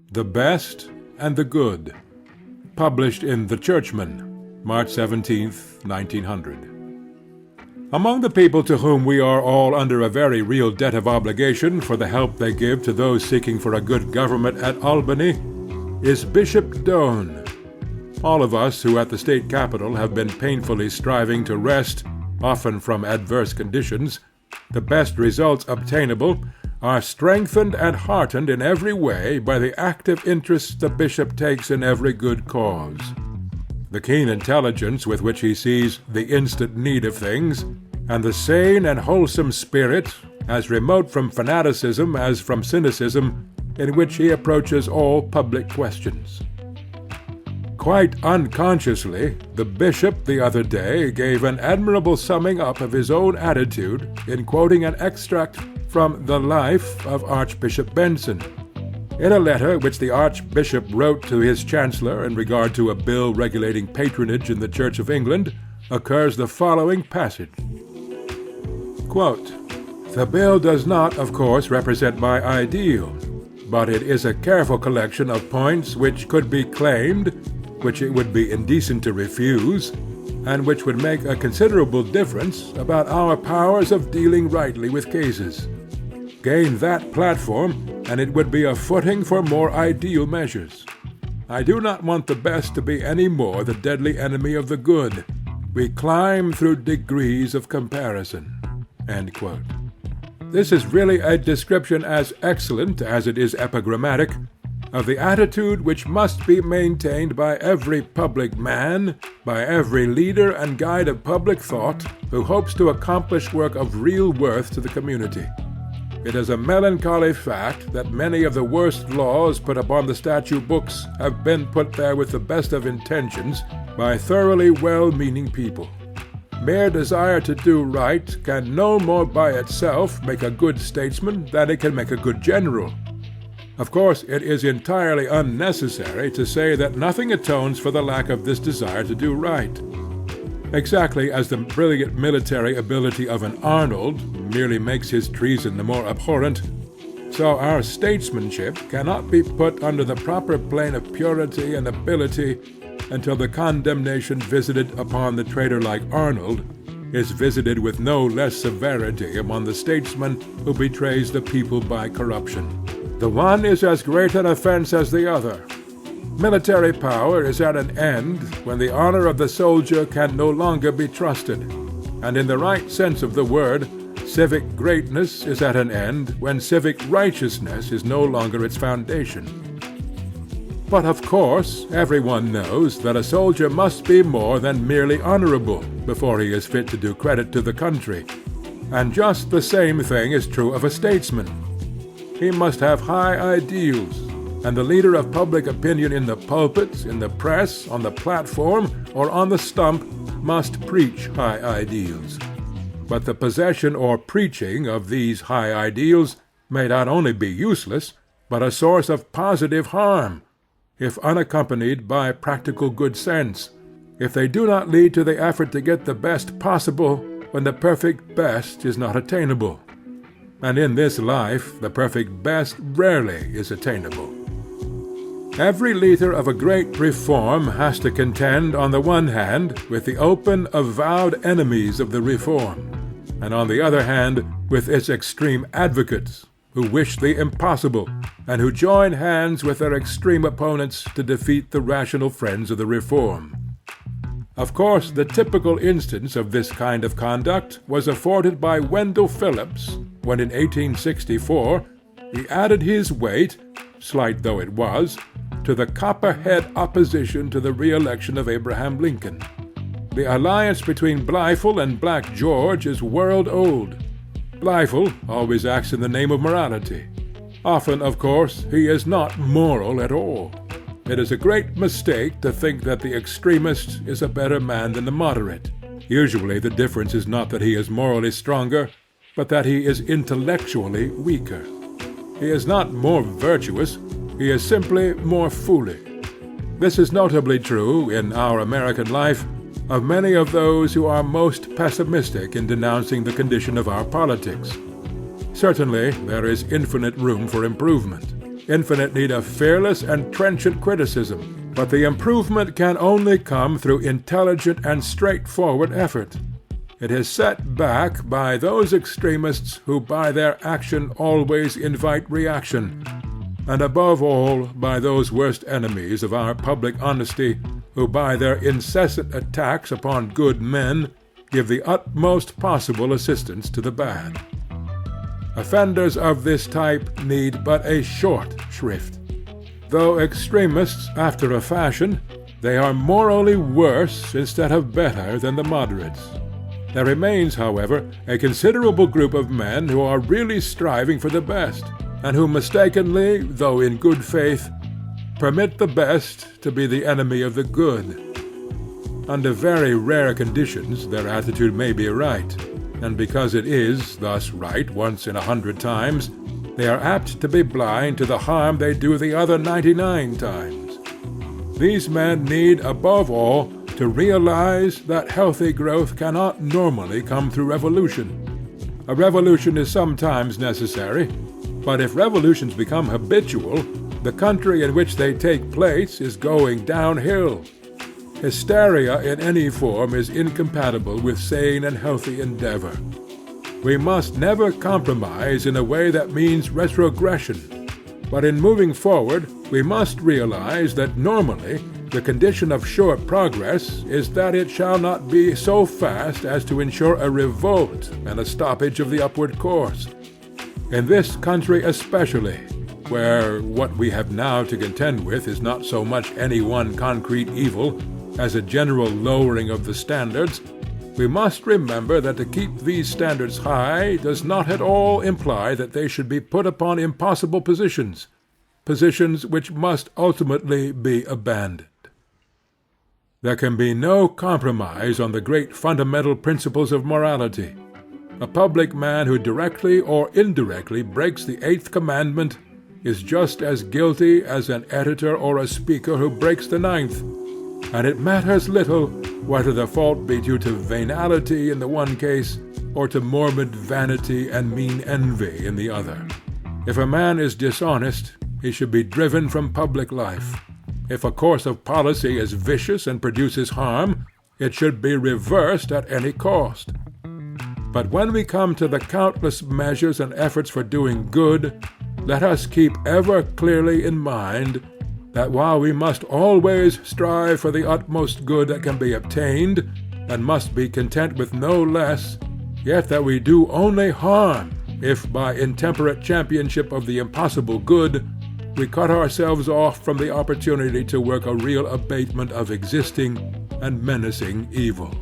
The Best and the Good, published in The Churchman, March 17, 1900. Among the people to whom we are all under a very real debt of obligation for the help they give to those seeking for a good government at Albany is Bishop Doane. All of us who at the state capitol have been painfully striving to wrest, often from adverse conditions, the best results obtainable, are strengthened and heartened in every way by the active interest the bishop takes in every good cause. The keen intelligence with which he sees the instant need of things, and the sane and wholesome spirit, as remote from fanaticism as from cynicism, in which he approaches all public questions. Quite unconsciously, the bishop the other day gave an admirable summing up of his own attitude in quoting an extract from The Life of Archbishop Benson. In a letter which the Archbishop wrote to his Chancellor in regard to a bill regulating patronage in the Church of England, occurs the following passage. Quote, "The bill does not, of course, represent my ideal, but it is a careful collection of points which could be claimed, which it would be indecent to refuse, and which would make a considerable difference about our powers of dealing rightly with cases. Gain that platform, and it would be a footing for more ideal measures. I do not want the best to be any more the deadly enemy of the good. We climb through degrees of comparison." End quote. This is really a description as excellent as it is epigrammatic of the attitude which must be maintained by every public man, by every leader and guide of public thought who hopes to accomplish work of real worth to the community. It is a melancholy fact that many of the worst laws put upon the statute books have been put there with the best of intentions by thoroughly well-meaning people. Mere desire to do right can no more by itself make a good statesman than it can make a good general. Of course, it is entirely unnecessary to say that nothing atones for the lack of this desire to do right. Exactly as the brilliant military ability of an Arnold merely makes his treason the more abhorrent, so our statesmanship cannot be put under the proper plane of purity and ability until the condemnation visited upon the traitor like Arnold is visited with no less severity upon the statesman who betrays the people by corruption. The one is as great an offense as the other. Military power is at an end when the honor of the soldier can no longer be trusted, and in the right sense of the word, civic greatness is at an end when civic righteousness is no longer its foundation. But of course, everyone knows that a soldier must be more than merely honorable before he is fit to do credit to the country, and just the same thing is true of a statesman. He must have high ideals, and the leader of public opinion in the pulpit, in the press, on the platform, or on the stump must preach high ideals. But the possession or preaching of these high ideals may not only be useless, but a source of positive harm, if unaccompanied by practical good sense, if they do not lead to the effort to get the best possible when the perfect best is not attainable. And in this life the perfect best rarely is attainable. Every leader of a great reform has to contend on the one hand with the open, avowed enemies of the reform, and on the other hand with its extreme advocates, who wish the impossible, and who join hands with their extreme opponents to defeat the rational friends of the reform. Of course, the typical instance of this kind of conduct was afforded by Wendell Phillips, when in 1864 he added his weight, slight though it was, to the copperhead opposition to the re-election of Abraham Lincoln. The alliance between Blifil and Black George is world-old. Blifil always acts in the name of morality. Often, of course, he is not moral at all. It is a great mistake to think that the extremist is a better man than the moderate. Usually the difference is not that he is morally stronger, but that he is intellectually weaker. He is not more virtuous, he is simply more foolish. This is notably true in our American life of many of those who are most pessimistic in denouncing the condition of our politics. Certainly there is infinite room for improvement. infinite need of fearless and trenchant criticism, but the improvement can only come through intelligent and straightforward effort. It is set back by those extremists who by their action always invite reaction, and above all by those worst enemies of our public honesty who by their incessant attacks upon good men give the utmost possible assistance to the bad. Offenders of this type need but a short shrift. Though extremists after a fashion, they are morally worse instead of better than the moderates. There remains, however, a considerable group of men who are really striving for the best, and who mistakenly, though in good faith, permit the best to be the enemy of the good. Under very rare conditions their attitude may be right, and because it is thus right once in 100 times, they are apt to be blind to the harm they do the other 99 times. These men need, above all, to realize that healthy growth cannot normally come through revolution. A revolution is sometimes necessary, but if revolutions become habitual, the country in which they take place is going downhill. Hysteria in any form is incompatible with sane and healthy endeavor. We must never compromise in a way that means retrogression, but in moving forward we must realize that normally the condition of sure progress is that it shall not be so fast as to ensure a revolt and a stoppage of the upward course. In this country especially, where what we have now to contend with is not so much any one concrete evil as a general lowering of the standards, we must remember that to keep these standards high does not at all imply that they should be put upon impossible positions which must ultimately be abandoned. There can be no compromise on the great fundamental principles of morality. A public man who directly or indirectly breaks the 8th commandment is just as guilty as an editor or a speaker who breaks the 9th, and it matters little whether the fault be due to venality in the one case or to morbid vanity and mean envy in the other. If a man is dishonest, he should be driven from public life. If a course of policy is vicious and produces harm, it should be reversed at any cost. But when we come to the countless measures and efforts for doing good, let us keep ever clearly in mind that while we must always strive for the utmost good that can be obtained, and must be content with no less, yet that we do only harm if by intemperate championship of the impossible good we cut ourselves off from the opportunity to work a real abatement of existing and menacing evil.